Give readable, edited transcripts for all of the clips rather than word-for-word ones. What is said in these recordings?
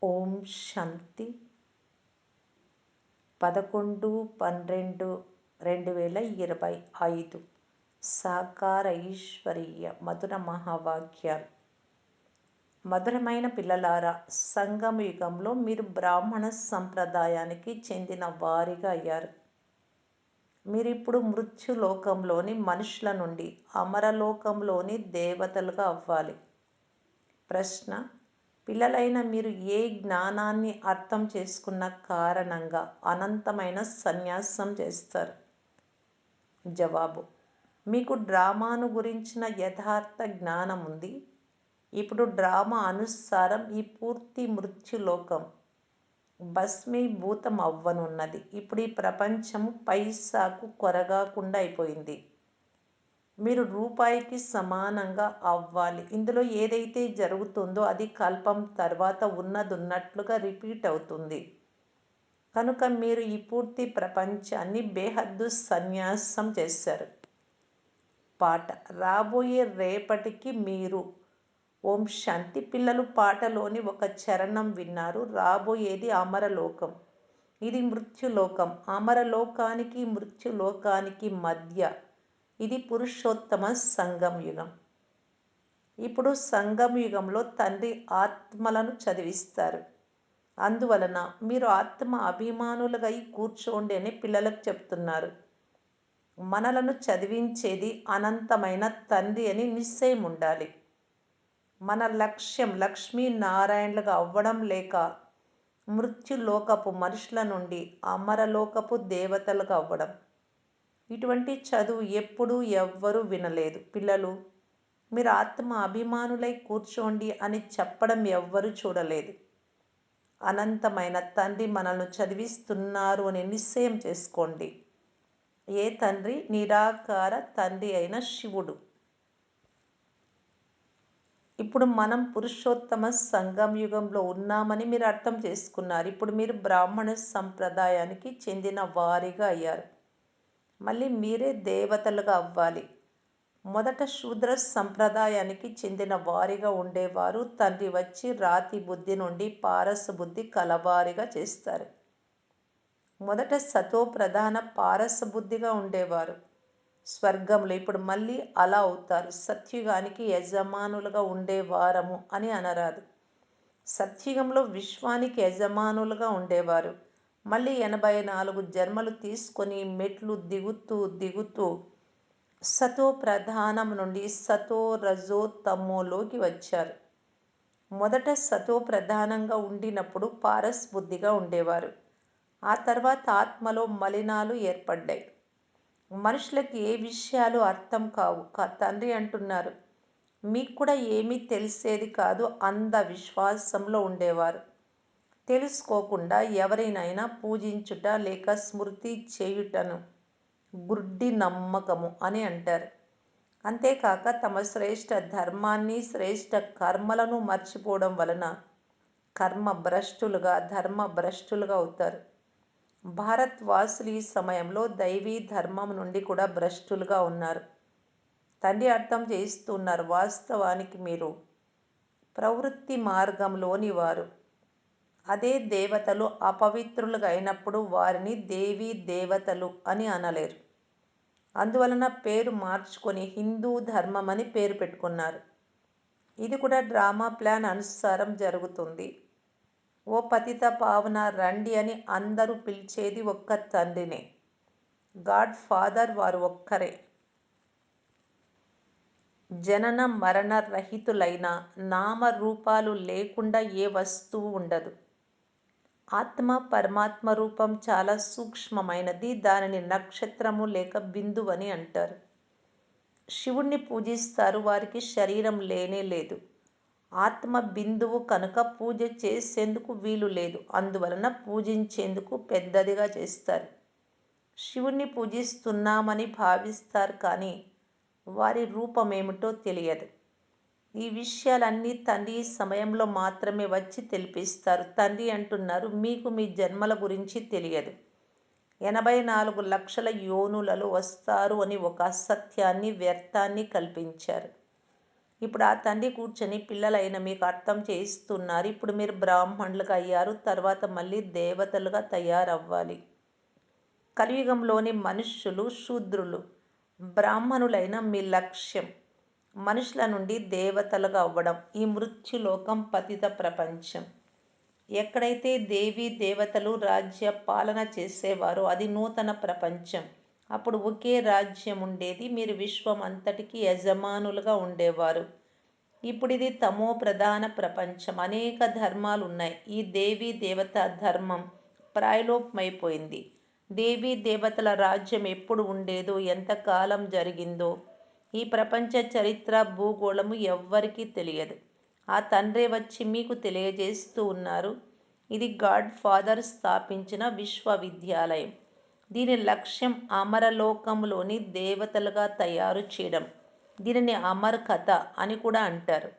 ఓం శాంతి 11/12/2025 సాకార ఈశ్వరీయ మధుర మహావాక్యాలు. మధురమైన పిల్లలారా, సంగమ యుగంలో మీరు బ్రాహ్మణ సంప్రదాయానికి చెందిన వారిగా అయ్యారు. మీరిప్పుడు మృత్యులోకంలోని మనుషుల నుండి అమరలోకంలోని దేవతలుగా అవ్వాలి. ప్రశ్న: పిల్లలైన మీరు ఏ జ్ఞానాన్ని అర్థం చేసుకున్న కారణంగా అనంతమైన సన్యాసం చేస్తారు? జవాబు: మీకు డ్రామాను గురించిన యథార్థ జ్ఞానం ఉంది. ఇప్పుడు డ్రామా అనుసారం ఈ పూర్తి మృత్యులోకం భస్మీభూతం అవ్వనున్నది. ఇప్పుడు ఈ ప్రపంచము పైసాకు కొరగాకుండా అయిపోయింది. మీరు రూపాయికి సమానంగా అవ్వాలి. ఇందులో ఏదైతే జరుగుతుందో అది కల్పం తర్వాత ఉన్నట్లుగా రిపీట్ అవుతుంది. కనుక మీరు ఈ పూర్తి ప్రపంచాన్ని బేహద్దు సన్యాసం చేశారు. పాట: రాబోయే రేపటికి మీరు. ఓం శాంతి. పిల్లలు పాటలోని ఒక చరణం విన్నారు. రాబోయేది అమరలోకం. ఇది మృత్యులోకం. అమరలోకానికి మృత్యులోకానికి మధ్య ఇది పురుషోత్తమ సంగమ యుగం. ఇప్పుడు సంగమ యుగంలో తండ్రి ఆత్మలను చదివిస్తారు. అందువలన మీరు ఆత్మ అభిమానులుగా కూర్చోండి అని పిల్లలకు చెప్తున్నారు. మనలను చదివించేది అనంతమైన తండ్రి అని నిశ్చయం ఉండాలి. మన లక్ష్యం లక్ష్మీనారాయణలుగా అవ్వడం లేక మృత్యులోకపు మనుషుల నుండి అమరలోకపు దేవతలుగా అవ్వడం. ఇటువంటి చదువు ఎప్పుడూ ఎవ్వరూ వినలేదు. పిల్లలు, మీరు ఆత్మ అభిమానులై కూర్చోండి అని చెప్పడం ఎవ్వరూ చూడలేదు. అనంతమైన తండ్రి మనల్ని చదివిస్తున్నారు అని నిశ్చయం చేసుకోండి. ఏ తండ్రి? నిరాకార తండ్రి అయిన శివుడు. ఇప్పుడు మనం పురుషోత్తమ సంగమ యుగంలో ఉన్నామని మీరు అర్థం చేసుకున్నారు. ఇప్పుడు మీరు బ్రాహ్మణ సంప్రదాయానికి చెందిన వారిగా అయ్యారు. మళ్ళీ మీరే దేవతలుగా అవ్వాలి. మొదట శూద్ర సంప్రదాయానికి చెందిన వారిగా ఉండేవారు. తండ్రి వచ్చి రాతి బుద్ధి నుండి పారస బుద్ధి కలవారిగా చేస్తారు. మొదట సతో ప్రధాన పారస బుద్ధిగా ఉండేవారు స్వర్గంలో. ఇప్పుడు మళ్ళీ అలా అవుతారు. సత్యుగానికి యజమానులుగా ఉండేవారము అని అనరాదు. సత్యుగంలో విశ్వానికి యజమానులుగా ఉండేవారు. మళ్ళీ 84 జన్మలు తీసుకొని మెట్లు దిగుతూ సతో ప్రధానం నుండి సతో రజో తమోలోకి వచ్చారు. మొదట సతో ప్రధానంగా ఉండినప్పుడు పారస్ బుద్ధిగా ఉండేవారు. ఆ తర్వాత ఆత్మలో మలినాలు ఏర్పడ్డాయి. మనుషులకి ఏ విషయాలు అర్థం కావు. తండ్రి అంటున్నారు, మీకు కూడా ఏమీ తెలిసేది కాదు. అంధ విశ్వాసంలో ఉండేవారు. తెలుసుకోకుండా ఎవరినైనా పూజించుట లేక స్మృతి చేయుటను గుడ్డి నమ్మకము అని అంటారు. అంతేకాక తమ శ్రేష్ఠ ధర్మాన్ని శ్రేష్ఠ కర్మలను మర్చిపోవడం వలన కర్మ భ్రష్టులుగా ధర్మ భ్రష్టులుగా అవుతారు. భారత్ వాసులు ఈ సమయంలో దైవీ ధర్మం నుండి కూడా భ్రష్టులుగా ఉన్నారు. తండ్రి అర్థం చేస్తున్నారు, వాస్తవానికి మీరు ప్రవృత్తి మార్గంలోని వారు. అదే దేవతలు అపవిత్రులుగా అయినప్పుడు వారిని దేవీ దేవతలు అని అనలేరు. అందువలన పేరు మార్చుకొని హిందూ ధర్మం అని పేరు పెట్టుకున్నారు. ఇది కూడా డ్రామా ప్లాన్ అనుసారం జరుగుతుంది. ఓ పతిత పావన రండి అని అందరూ పిలిచేది ఒక్క తండ్రినే. గాడ్ ఫాదర్ వారు ఒక్కరే. జనన మరణ రహితులైన నామరూపాలు లేకుండా ఏ వస్తువు ఉండదు. ఆత్మ పరమాత్మ రూపం చాలా సూక్ష్మమైనది. దానిని నక్షత్రము లేక బిందువు అని అంటారు. శివుణ్ణి పూజిస్తారు. వారికి శరీరం లేనే లేదు. ఆత్మ బిందువు కనుక పూజ చేసేందుకు వీలు లేదు. అందువలన పూజించేందుకు పెద్దదిగా చేస్తారు. శివుణ్ణి పూజిస్తున్నామని భావిస్తారు, కానీ వారి రూపమేమిటో తెలియదు. ఈ విషయాలన్నీ తండ్రి ఈ సమయంలో మాత్రమే వచ్చి తెలిపిస్తారు. తండ్రి అంటున్నారు, మీకు మీ జన్మల గురించి తెలియదు. 84 లక్షల యోనులలో వస్తారు అని ఒక అసత్యాన్ని వ్యర్థాన్ని కల్పించారు. ఇప్పుడు ఆ తండ్రి కూర్చొని పిల్లలైన మీకు అర్థం చేయిస్తున్నారు. ఇప్పుడు మీరు బ్రాహ్మణులుగా అయ్యారు, తర్వాత మళ్ళీ దేవతలుగా తయారవ్వాలి. కలియుగంలోని మనుష్యులు శూద్రులు. బ్రాహ్మణులైన మీ లక్ష్యం మనుషుల నుండి దేవతలుగా అవ్వడం. ఈ మృత్యులోకం పతిత ప్రపంచం. ఎక్కడైతే దేవీ దేవతలు రాజ్య పాలన చేసేవారో అది నూతన ప్రపంచం. అప్పుడు ఒకే రాజ్యం ఉండేది, మీరు విశ్వం అంతటికి యజమానులుగా ఉండేవారు. ఇప్పుడు ఇది తమో ప్రధాన ప్రపంచం. అనేక ధర్మాలు ఉన్నాయి. ఈ దేవీ దేవత ధర్మం ప్రాయలోపమైపోయింది. దేవీ దేవతల రాజ్యం ఎప్పుడు ఉండేదో, ఎంతకాలం జరిగిందో ఈ ప్రపంచ చరిత్ర భూగోళము ఎవ్వరికీ తెలియదు. ఆ తండ్రే వచ్చి మీకు తెలియజేస్తూ ఉన్నారు. ఇది గాడ్ ఫాదర్ స్థాపించిన విశ్వవిద్యాలయం. దీని లక్ష్యం అమరలోకంలోని దేవతలుగా తయారు చేయడం. దీనిని అమర్ కథ అని కూడా అంటారు.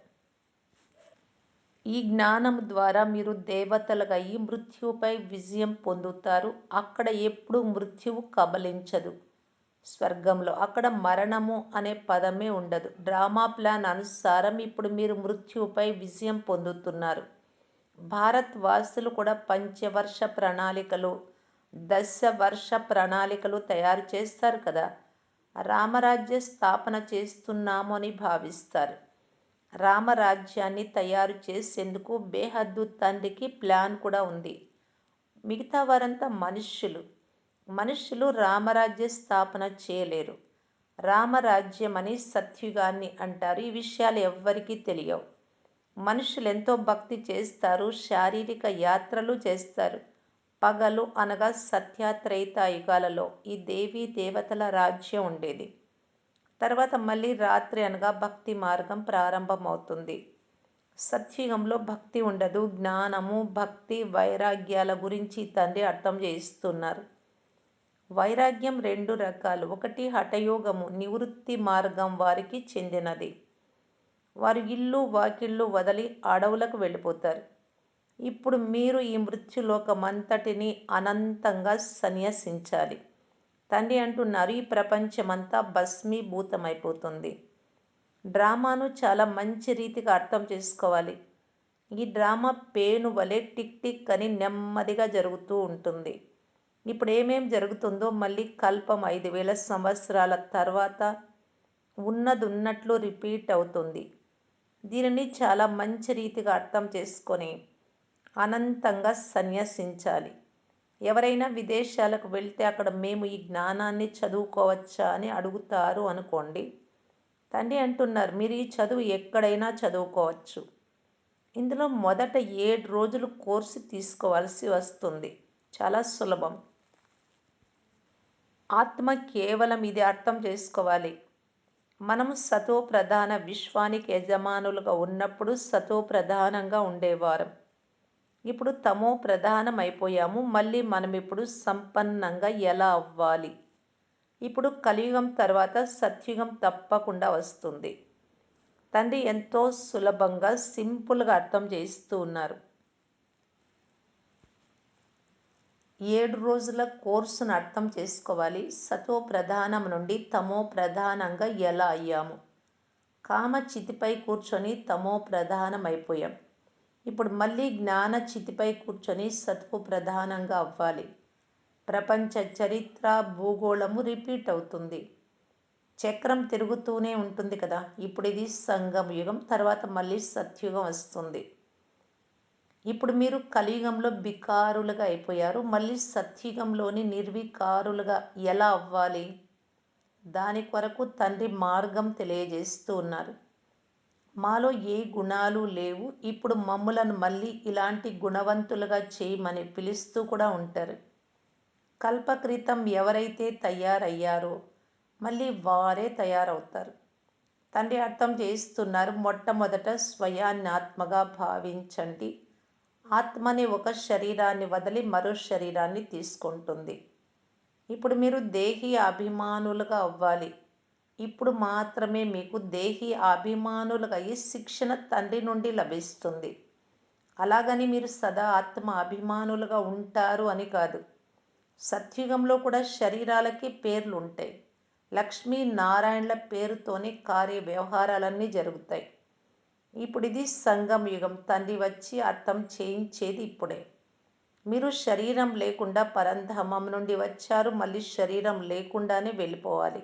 ఈ జ్ఞానం ద్వారా మీరు దేవతలుగా అయి మృత్యుపై విజయం పొందుతారు. అక్కడ ఎప్పుడు మృత్యువు కబలించదు. స్వర్గంలో అక్కడ మరణము అనే పదమే ఉండదు. డ్రామా ప్లాన్ అనుసారం ఇప్పుడు మీరు మృత్యుపై విజయం పొందుతున్నారు. భారత్ వాసులు కూడా పంచవర్ష ప్రణాళికలు, దశవర్ష ప్రణాళికలు తయారు చేస్తారు కదా. రామరాజ్య స్థాపన చేస్తున్నాము అని భావిస్తారు. రామరాజ్యాన్ని తయారు చేసేందుకు బేహద్దు తండ్రికి ప్లాన్ కూడా ఉంది. మిగతా వారంతా మనుష్యులు రామరాజ్య స్థాపన చేయలేరు. రామరాజ్యం అని సత్యుగాన్ని అంటారు. ఈ విషయాలు ఎవ్వరికీ తెలియవు. మనుషులు ఎంతో భక్తి చేస్తారు, శారీరక యాత్రలు చేస్తారు. పగలు అనగా సత్యత్రేతాయుగాలలో ఈ దేవీ దేవతల రాజ్యం ఉండేది. తర్వాత మళ్ళీ రాత్రి అనగా భక్తి మార్గం ప్రారంభమవుతుంది. సత్యుగంలో భక్తి ఉండదు. జ్ఞానము, భక్తి, వైరాగ్యాల గురించి తండ్రి అర్థం చేయిస్తున్నారు. వైరాగ్యం రెండు రకాలు. ఒకటి హఠయోగము, నివృత్తి మార్గం వారికి చెందినది. వారు ఇల్లు వాకిళ్ళు వదిలి అడవులకు వెళ్ళిపోతారు. ఇప్పుడు మీరు ఈ మృత్యులోకమంతటిని అనంతంగా సన్యసించాలి. తండ్రి అంటున్నారు, ఈ ప్రపంచమంతా భస్మీభూతమైపోతుంది. డ్రామాను చాలా మంచి రీతిగా అర్థం చేసుకోవాలి. ఈ డ్రామా పేను వలె టిక్ టిక్ అని నెమ్మదిగా జరుగుతూ ఉంటుంది. ఇప్పుడు ఏమేం జరుగుతుందో మళ్ళీ కల్పం 5000 సంవత్సరాల తర్వాత ఉన్నది ఉన్నట్లు రిపీట్ అవుతుంది. దీనిని చాలా మంచి రీతిగా అర్థం చేసుకొని అనంతంగా సన్యసించాలి. ఎవరైనా విదేశాలకు వెళ్తే అక్కడ మేము ఈ జ్ఞానాన్ని చదువుకోవచ్చా అని అడుగుతారు అనుకోండి. తండ్రి అంటున్నారు, మీరు ఈ చదువు ఎక్కడైనా చదువుకోవచ్చు. ఇందులో మొదట 7 రోజులు కోర్సు తీసుకోవాల్సి వస్తుంది. చాలా సులభం. ఆత్మ కేవలం ఇది అర్థం చేసుకోవాలి. మనము సతో ప్రధాన విశ్వానికి యజమానులుగా ఉన్నప్పుడు సతో ప్రధానంగా ఉండేవారం. ఇప్పుడు తమో ప్రధానం అయిపోయాము. మళ్ళీ మనం ఇప్పుడు సంపన్నంగా ఎలా అవ్వాలి? ఇప్పుడు కలియుగం తర్వాత సత్యుగం తప్పకుండా వస్తుంది. తండ్రి ఎంతో సులభంగా సింపుల్గా అర్థం చేస్తూ ఉన్నారు. 7 రోజుల కోర్సును అర్థం చేసుకోవాలి. సతో ప్రధానం నుండి తమో ప్రధానంగా ఎలా అయ్యాము. కామ చితిపై కూర్చొని తమో ప్రధానం అయిపోయాం. ఇప్పుడు మళ్ళీ జ్ఞాన చితిపై కూర్చొని సత్వ ప్రధానంగా అవ్వాలి. ప్రపంచ చరిత్ర భూగోళము రిపీట్ అవుతుంది. చక్రం తిరుగుతూనే ఉంటుంది కదా. ఇప్పుడు ఇది సంగమ యుగం, తర్వాత మళ్ళీ సత్యుగం వస్తుంది. ఇప్పుడు మీరు కలియుగంలో బికారులుగా అయిపోయారు. మళ్ళీ సత్యుగంలోని నిర్వికారులుగా ఎలా అవ్వాలి? దాని కొరకు తండ్రి మార్గం తెలియజేస్తూ ఉన్నారు. మాలో ఏ గుణాలు లేవు. ఇప్పుడు మమ్ములను మళ్ళీ ఇలాంటి గుణవంతులుగా చేయమని పిలుస్తూ కూడా ఉంటారు. కల్పక్రితం ఎవరైతే తయారయ్యారో మళ్ళీ వారే తయారవుతారు. తండ్రి అర్థం చేస్తున్నారు, మొట్టమొదట స్వయాన్ని ఆత్మగా భావించండి. ఆత్మని ఒక శరీరాన్ని వదిలి మరో శరీరాన్ని తీసుకుంటుంది. ఇప్పుడు మీరు దేహి అభిమానులుగా అవ్వాలి. ఇప్పుడు మాత్రమే మీకు దేహి అభిమానులుగా అయ్యి శిక్షణ తండ్రి నుండి లభిస్తుంది. అలాగని మీరు సదా ఆత్మ అభిమానులుగా ఉంటారు అని కాదు. సత్యుగంలో కూడా శరీరాలకి పేర్లు ఉంటాయి. లక్ష్మీ నారాయణల పేరుతోనే కార్య వ్యవహారాలన్నీ జరుగుతాయి. ఇప్పుడు ఇది సంగమ యుగం. తండ్రి వచ్చి అర్థం చేయించేది ఇప్పుడే. మీరు శరీరం లేకుండా పరంధామం నుండి వచ్చారు, మళ్ళీ శరీరం లేకుండానే వెళ్ళిపోవాలి.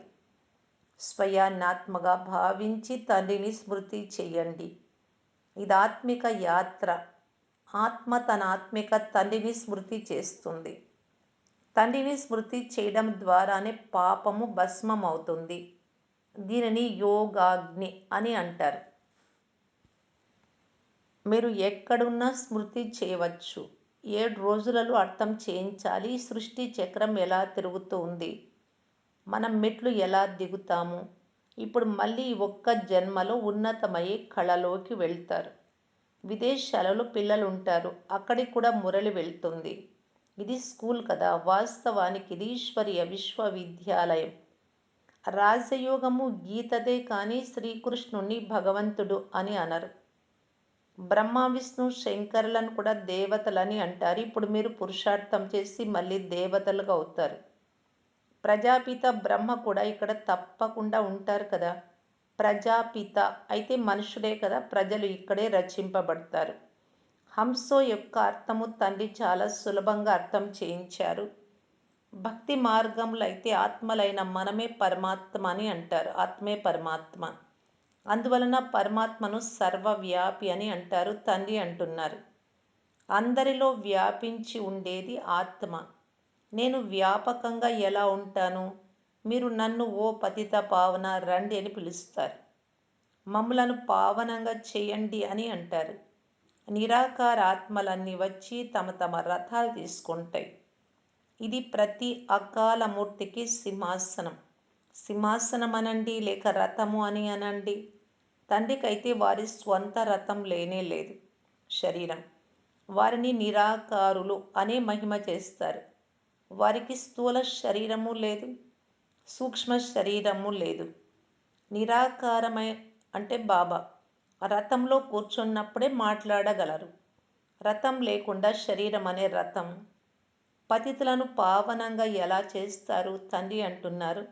స్వయాన్నాత్మగా భావించి తండ్రిని స్మృతి చేయండి. ఇది ఆత్మిక యాత్ర. ఆత్మ తన ఆత్మిక తండ్రిని స్మృతి చేస్తుంది. తండ్రిని స్మృతి చేయడం ద్వారానే పాపము భస్మం అవుతుంది. దీనిని యోగాగ్ని అని అంటారు. మీరు ఎక్కడున్నా స్మృతి చేయవచ్చు. 7 రోజులలో అర్థం చేయించాలి. సృష్టి చక్రం ఎలా తిరుగుతుంది, మనం మెట్లు ఎలా దిగుతాము. ఇప్పుడు మళ్ళీ ఒక్క జన్మలో ఉన్నతమయ్యే కళలోకి వెళ్తారు. విదేశాలలో పిల్లలు ఉంటారు, అక్కడికి కూడా మురళి వెళ్తుంది. ఇది స్కూల్ కదా, వాస్తవానికి ఇది ఈశ్వరీయ విశ్వవిద్యాలయం. రాజయోగము గీతదే కానీ శ్రీకృష్ణుణ్ణి భగవంతుడు అని అనరు. బ్రహ్మ విష్ణు శంకరులను కూడా దేవతలని అంటారు. ఇప్పుడు మీరు పురుషార్థం చేసి మళ్ళీ దేవతలుగా అవుతారు. ప్రజాపిత బ్రహ్మ కూడా ఇక్కడ తప్పకుండా ఉంటారు కదా. ప్రజాపిత అయితే మనుషుడే కదా, ప్రజలు ఇక్కడే రచింపబడతారు. హంసో యొక్క అర్థము తండ్రి చాలా సులభంగా అర్థం చేయించారు. భక్తి మార్గంలో అయితే ఆత్మలైన మనమే పరమాత్మ అని అంటారు. ఆత్మే పరమాత్మ. అందువలన పరమాత్మను సర్వవ్యాపి అని అంటారు. తండ్రి అంటున్నారు, అందరిలో వ్యాపించి ఉండేది ఆత్మ. నేను వ్యాపకంగా ఎలా ఉంటాను? మీరు నన్ను ఓ పతిత పావన రండి అని పిలుస్తారు. మమ్ములను పావనంగా చేయండి అని అంటారు. నిరాకార ఆత్మలన్నీ వచ్చి తమ తమ రథాలు తీసుకుంటాయి. ఇది ప్రతి అకాలమూర్తికి సింహాసనం. సింహాసనం అనండి, లేక రథము అని అనండి. తండ్రికైతే వారి స్వంత రథం లేనే లేదు, శరీరం. వారిని నిరాకారులు అనే మహిమ చేస్తారు. వారికి స్థూల శరీరము లేదు, సూక్ష్మ శరీరము లేదు. నిరాకారమై అంటే బాబా రథంలో కూర్చున్నప్పుడే మాట్లాడగలరు. రథం లేకుండా శరీరం అనే రథం. పతితులను పావనంగా ఎలా చేస్తారు? తండ్రి అంటున్నారు,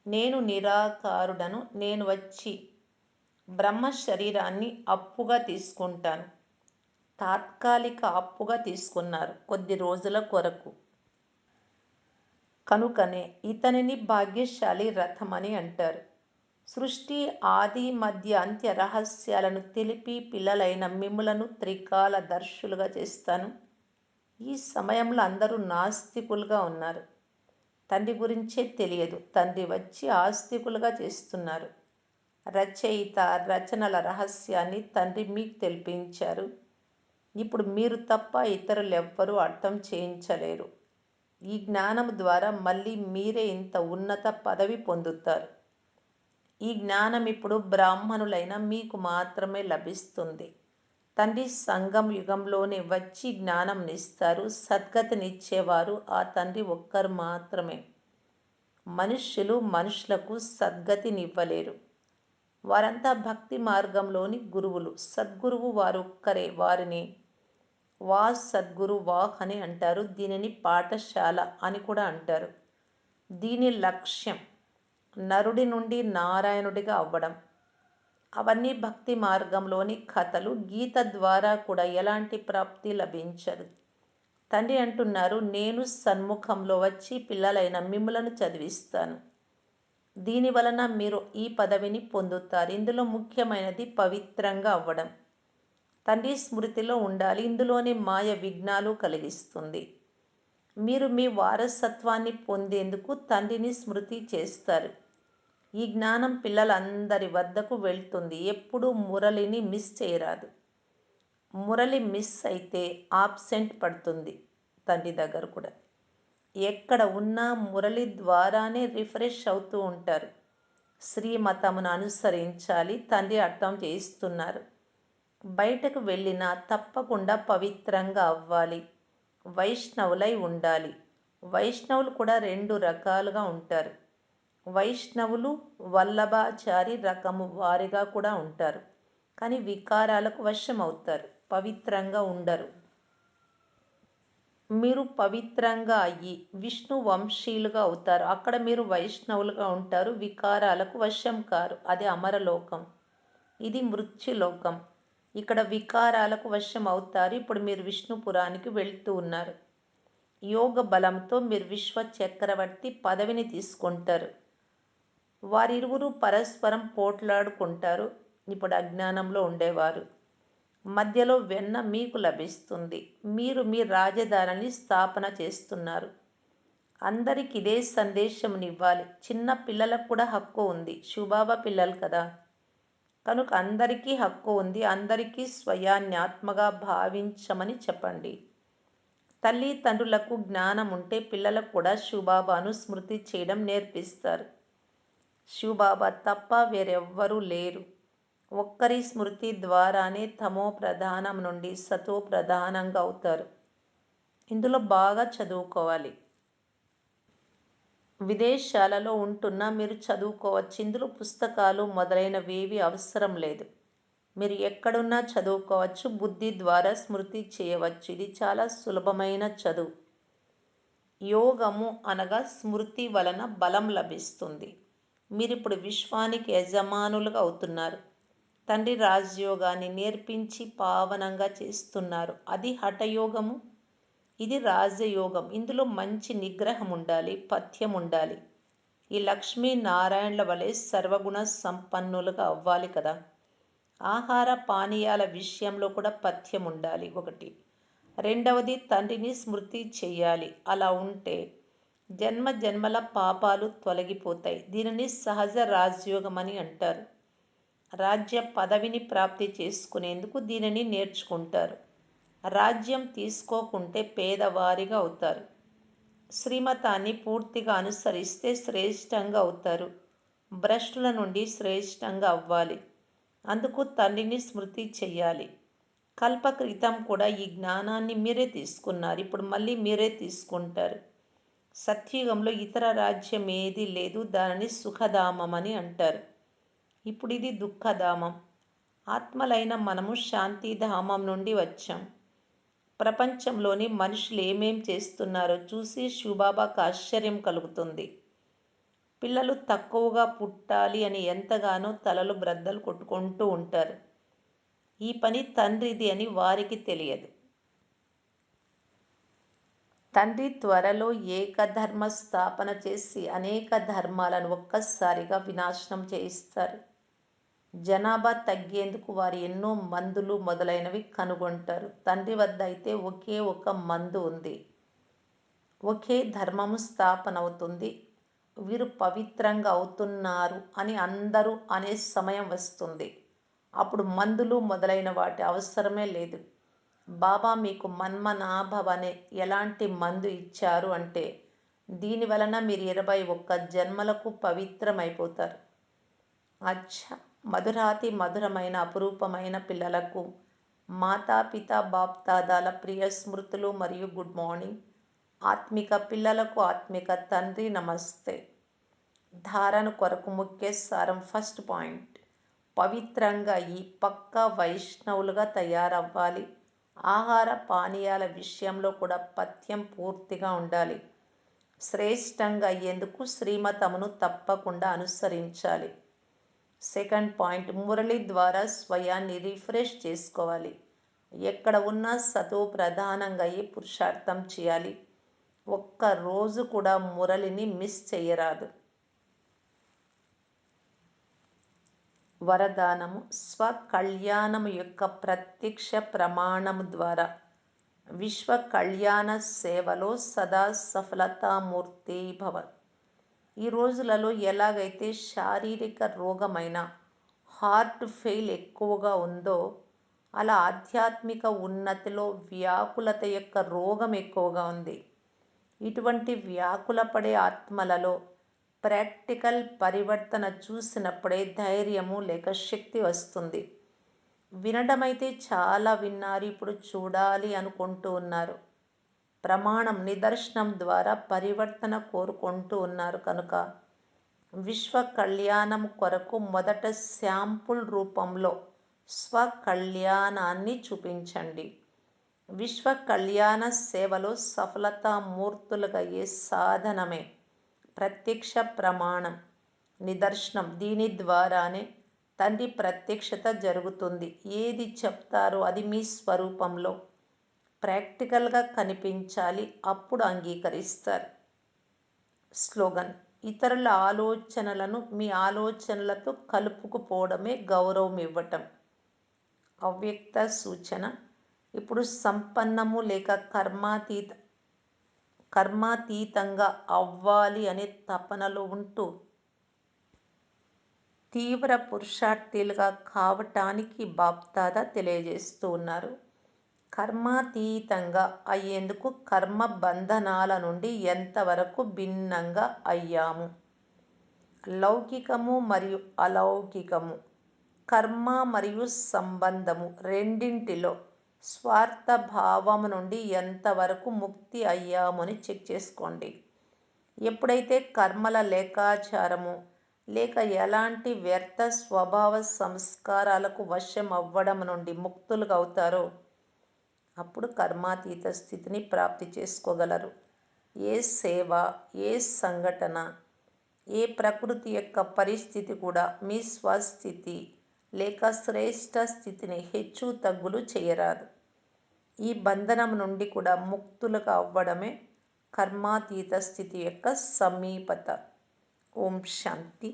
నేను నిరాకారుడను. నేను వచ్చి బ్రహ్మ శరీరాన్ని అప్పుగా తీసుకుంటాను. తాత్కాలిక అప్పుగా తీసుకున్నారు, కొద్ది రోజుల కొరకు. కనుకనే ఇతనిని భాగ్యశాలి రథం అని అంటారు. సృష్టి ఆది మధ్య అంత్య రహస్యాలను తెలిపి పిల్లలైన మిమ్ములను త్రికాల దర్శులుగా చేస్తాను. ఈ సమయంలో అందరూ నాస్తికులుగా ఉన్నారు. తండ్రి గురించే తెలియదు. తండ్రి వచ్చి ఆస్తికులుగా చేస్తున్నారు. రచయిత రచనల రహస్యాన్ని తండ్రి మీకు తెలిపించారు. ఇప్పుడు మీరు తప్ప ఇతరులెవ్వరూ అర్థం చేయించలేరు. ఈ జ్ఞానం ద్వారా మళ్ళీ మీరే ఇంత ఉన్నత పదవి పొందుతారు. ఈ జ్ఞానం ఇప్పుడు బ్రాహ్మణులైన మీకు మాత్రమే లభిస్తుంది. తండ్రి సంగం యుగంలోనే వచ్చి జ్ఞానంనిస్తారు. సద్గతినిచ్చేవారు ఆ తండ్రి ఒక్కరు మాత్రమే. మనుష్యులు మనుషులకు సద్గతినివ్వలేరు. వారంతా భక్తి మార్గంలోని గురువులు. సద్గురువు వారొక్కరే. వారిని వా సద్గురు వాహ్ అని అంటారు. దీనిని పాఠశాల అని కూడా అంటారు. దీని లక్ష్యం నరుడి నుండి నారాయణుడిగా అవ్వడం. అవన్నీ భక్తి మార్గంలోని కథలు. గీత ద్వారా కూడా ఎలాంటి ప్రాప్తి లభించదు. తండ్రి అంటున్నారు, నేను సన్ముఖంలో వచ్చి పిల్లలైన మిమ్ములను చదివిస్తాను. దీని వలన మీరు ఈ పదవిని పొందుతారు. ఇందులో ముఖ్యమైనది పవిత్రంగా అవ్వడం. తండ్రి స్మృతిలో ఉండాలి. ఇందులోనే మాయ విఘ్నాలు కలిగిస్తుంది. మీరు మీ వారసత్వాన్ని పొందేందుకు తండ్రిని స్మృతి చేస్తారు. ఈ జ్ఞానం పిల్లలందరి వద్దకు వెళ్తుంది. ఎప్పుడూ మురళిని మిస్ చేయరాదు. మురళి మిస్ అయితే ఆబ్సెంట్ పడుతుంది తండ్రి దగ్గర కూడా. ఎక్కడ ఉన్నా మురళి ద్వారానే రిఫ్రెష్ అవుతూ ఉంటారు. శ్రీమతమును అనుసరించాలి. తండ్రి అర్థం చేయిస్తున్నారు. బయటకు వెళ్ళినా తప్పకుండా పవిత్రంగా అవ్వాలి. వైష్ణవులై ఉండాలి. వైష్ణవులు కూడా 2 రకాలుగా ఉంటారు. వైష్ణవులు వల్లభాచారి రకము వారిగా కూడా ఉంటారు. కానీ వికారాలకు వశమవుతారు, పవిత్రంగా ఉండరు. మీరు పవిత్రంగా అయ్యి విష్ణు వంశీయులుగా అవుతారు. అక్కడ మీరు వైష్ణవులుగా ఉంటారు. వికారాలకు వశం కారు. అది అమరలోకం. ఇది మృత్యులోకం. ఇక్కడ వికారాలకు వశం అవుతారు. ఇప్పుడు మీరు విష్ణుపురానికి వెళ్తూ ఉన్నారు. యోగ బలంతో మీరు విశ్వ చక్రవర్తి పదవిని తీసుకుంటారు. వారిరువురు పరస్పరం పోట్లాడుకుంటారు. ఇప్పుడు అజ్ఞానంలో ఉండేవారు. మధ్యలో వెన్న మీకు లభిస్తుంది. మీరు మీ రాజధానిని స్థాపన చేస్తున్నారు. అందరికి ఇదే సందేశమునివ్వాలి. చిన్న పిల్లలకు కూడా హక్కు ఉంది. శివబాబా పిల్లలు కదా, కనుక అందరికీ హక్కు ఉంది. అందరికీ స్వయాన్ని ఆత్మగా భావించమని చెప్పండి. తల్లిదండ్రులకు జ్ఞానం ఉంటే పిల్లలకు కూడా శివబాబాను స్మృతి చేయడం నేర్పిస్తారు. శివబాబా తప్ప వేరెవ్వరూ లేరు. ఒక్కరి స్మృతి ద్వారానే తమో ప్రధానం నుండి సతో ప్రధానంగా అవుతారు. ఇందులో బాగా చదువుకోవాలి. విదేశాలలో ఉంటున్నా మీరు చదువుకోవచ్చు. ఇందులో పుస్తకాలు మొదలైనవేవి అవసరం లేదు. మీరు ఎక్కడున్నా చదువుకోవచ్చు. బుద్ధి ద్వారా స్మృతి చేయవచ్చు. ఇది చాలా సులభమైన చదువు. యోగము అనగా స్మృతి వలన బలం లభిస్తుంది. మీరిప్పుడు విశ్వానికి యజమానులుగా అవుతున్నారు. తండ్రి రాజయోగాన్ని నేర్పించి పావనంగా చేస్తున్నారు. అది హఠయోగము, ఇది రాజయోగం. ఇందులో మంచి నిగ్రహం ఉండాలి, పథ్యం ఉండాలి. ఈ లక్ష్మీనారాయణల వలె సర్వగుణ సంపన్నులుగా అవ్వాలి కదా. ఆహార పానీయాల విషయంలో కూడా పథ్యం ఉండాలి ఒకటి. రెండవది తండ్రిని స్మృతి చెయ్యాలి. అలా ఉంటే జన్మ జన్మల పాపాలు తొలగిపోతాయి. దీనిని సహజ రాజయోగం అని అంటారు. రాజ్య పదవిని ప్రాప్తి చేసుకునేందుకు దీనిని నేర్చుకుంటారు. రాజ్యం తీసుకోకుంటే పేదవారిగా అవుతారు. శ్రీమతాన్ని పూర్తిగా అనుసరిస్తే శ్రేష్టంగా అవుతారు. భ్రష్టుల నుండి శ్రేష్టంగా అవ్వాలి. అందుకు తండ్రిని స్మృతి చెయ్యాలి. కల్పక్రితం కూడా ఈ జ్ఞానాన్ని మీరే తీసుకున్నారు. ఇప్పుడు మళ్ళీ మీరే తీసుకుంటారు. సత్యుగంలో ఇతర రాజ్యం ఏదీ లేదు. దానిని సుఖధామం అని అంటారు. ఇప్పుడు ఇది దుఃఖధామం. ఆత్మలైన మనము శాంతిధామం నుండి వచ్చాం. ప్రపంచంలోని మనుషులు ఏమేం చేస్తున్నారో చూసి శివబాబాకు ఆశ్చర్యం కలుగుతుంది. పిల్లలు తక్కువగా పుట్టాలి అని ఎంతగానో తలలు బ్రద్దలు కొట్టుకుంటూ ఉంటారు. ఈ పని తండ్రిది అని వారికి తెలియదు. తండ్రి త్వరలో ఏకధర్మ స్థాపన చేసి అనేక ధర్మాలను ఒక్కసారిగా వినాశనం చేయిస్తారు. జనాభా తగ్గేందుకు వారు ఎన్నో మందులు మొదలైనవి కనుగొంటారు. తండ్రి వద్ద అయితే ఒకే ఒక మందు ఉంది. ఒకే ధర్మము స్థాపన అవుతుంది. వీరు పవిత్రంగా అవుతున్నారు అని అందరూ అనే సమయం వస్తుంది. అప్పుడు మందులు మొదలైన వాటి అవసరమే లేదు. బాబా మీకు మన్మనాభవ అనే ఎలాంటి మందు ఇచ్చారు అంటే దీని వలన మీరు 21 జన్మలకు పవిత్రమైపోతారు. అచ్చా, మధురాతి మధురమైన అపురూపమైన పిల్లలకు మాతాపిత బాప్దాదాల ప్రియ స్మృతులు మరియు గుడ్ మార్నింగ్. ఆత్మిక పిల్లలకు ఆత్మిక తండ్రి నమస్తే. ధారణ కొరకు ముఖ్య సారం. ఫస్ట్ పాయింట్, పవిత్రంగా ఈ పక్కా వైష్ణవులుగా తయారవ్వాలి. ఆహార పానీయాల విషయంలో కూడా పథ్యం పూర్తిగా ఉండాలి. శ్రేష్టంగా అయ్యేందుకు శ్రీమతమును తప్పకుండా అనుసరించాలి. సెకండ్ పాయింట్, మురళి ద్వారా స్వయాన్ని రిఫ్రెష్ చేసుకోవాలి. ఎక్కడ ఉన్నా సతో ప్రధానంగా అయ్యి పురుషార్థం చేయాలి. ఒక్క రోజు కూడా మురళిని మిస్ చేయరాదు. వరదానము, స్వకళ్యాణము యొక్క ప్రత్యక్ష ప్రమాణము ద్వారా విశ్వ కళ్యాణ సేవలో సదా సఫలతామూర్తి భవ. ఈ రోజులలో ఎలాగైతే శారీరక రోగమైన హార్ట్ ఫెయిల్ ఎక్కువగా ఉందో అలా ఆధ్యాత్మిక ఉన్నతిలో వ్యాకులత యొక్క రోగం ఎక్కువగా ఉంది. ఇటువంటి వ్యాకుల పడే ఆత్మలలో ప్రాక్టికల్ పరివర్తన చూసినప్పుడే ధైర్యము లేక శక్తి వస్తుంది. వినడం అయితే చాలా విన్నారు, ఇప్పుడు చూడాలి అనుకుంటూ ఉన్నారు. ప్రమాణం నిదర్శనం ద్వారా పరివర్తన కోరుకుంటూ ఉన్నారు. కనుక విశ్వ కళ్యాణం కొరకు మొదట శాంపుల్ రూపంలో స్వకళ్యాణాన్ని చూపించండి. విశ్వ కళ్యాణ సేవలో సఫలతామూర్తులుగయ్యే సాధనమే ప్రత్యక్ష ప్రమాణం, నిదర్శనం. దీని ద్వారానే తండ్రి ప్రత్యక్షత జరుగుతుంది. ఏది చెప్తారో అది మీ స్వరూపంలో ప్రాక్టికల్గా కనిపించాలి. అప్పుడు అంగీకరిస్తారు. స్లోగన్: ఇతరుల ఆలోచనలను మీ ఆలోచనలతో కలుపుకుపోవడమే గౌరవం ఇవ్వటం. అవ్యక్త సూచన: ఇప్పుడు సంపన్నము లేక కర్మాతీతంగా అవ్వాలి అనే తపనలో ఉంటూ తీవ్ర పురుషార్థులుగా కావటానికి బాప్దాదా తెలియజేస్తూ ఉన్నారు. కర్మాతీతంగా అయ్యేందుకు కర్మ బంధనాల నుండి ఎంతవరకు భిన్నంగా అయ్యాము. లౌకికము మరియు అలౌకికము, కర్మ మరియు సంబంధము రెండింటిలో స్వార్థభావము నుండి ఎంతవరకు ముక్తి అయ్యామని చెక్ చేసుకోండి. ఎప్పుడైతే కర్మల లేఖాచారము లేక ఎలాంటి వ్యర్థ స్వభావ సంస్కారాలకు వశం అవ్వడం నుండి ముక్తులుగా అవుతారో అప్పుడు కర్మాతీత స్థితిని ప్రాప్తి చేసుకోగలరు. ఏ సేవ, ఏ సంఘటన, ఏ ప్రకృతి యొక్క పరిస్థితి కూడా మీ స్వస్థితి లేక శ్రేష్ఠ స్థితిని హెచ్చు తగ్గులు చేయరాదు. ఈ బంధనం నుండి కూడా ముక్తులుగా అవ్వడమే కర్మాతీత స్థితి యొక్క సమీపత. ఓం శాంతి.